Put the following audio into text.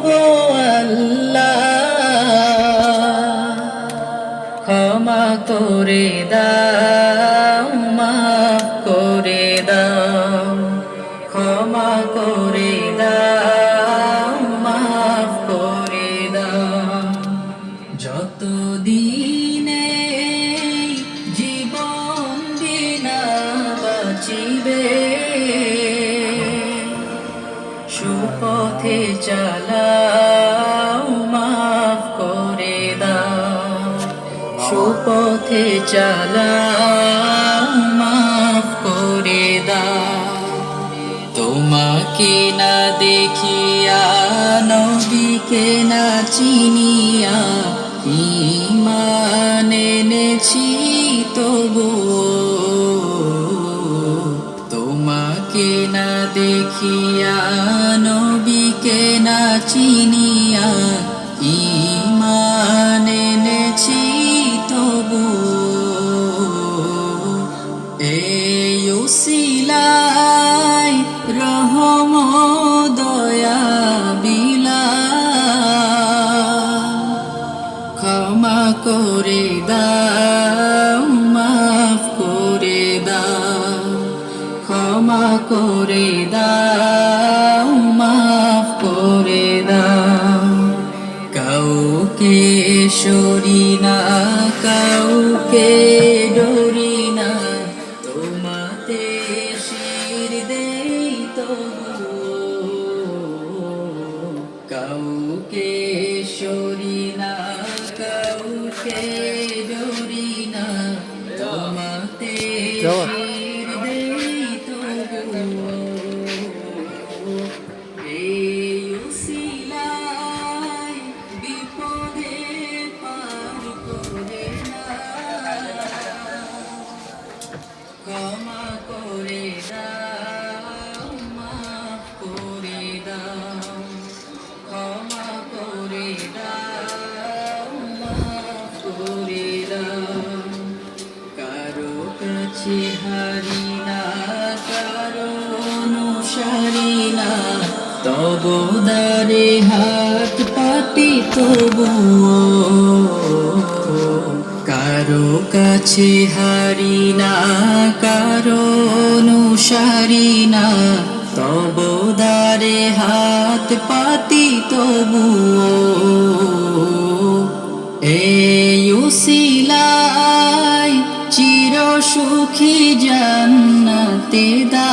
গো আল্লাহ, ক্ষমা করে দাও, মাফ করে দাও, ক্ষমা করে দাও, মাফ করে দাও। যতদিনে জীবন বিনা বাঁচিবে, সুপথে চালাও, মাফ করে দাও, সুপথে চালাও, মাফ করে দাও। তোমাকে না দেখিয়া, নবীকে না চিনিয়া, ঈমান এনেছি তবু, তোমাকে না দেখিয়া, নবীকে না চিনিয়া, ঈমান এনেছি তবু। এই উসিলায় রহম দয়া বিলাস, ক্ষমা করে দাও, মাফ করে দাও, ক্ষমা করে দাও, মাফ করে দাও। কাউকে সরি না, কাউকে ডরি না, তোমাতে শির দেই তবু। কাউকে সরি না, কাউকে ডরি না, তোমাতে শির দেই তবু। এই উসিলায় বিপদে পার করে না, ক্ষমা করে দাও, মাফ করে দাও, ক্ষমা করে দাও, মাফ করে দাও। কারো কাছে হারি না, কারো অনুসারী না, তবু দারে হাত পাতি তবু। কারো কাছে হারি না, কারো অনুসারী না, তবু দারে হাত পাতি তবু। এই উসিলায় চির সুখী জান্নাতে দাও।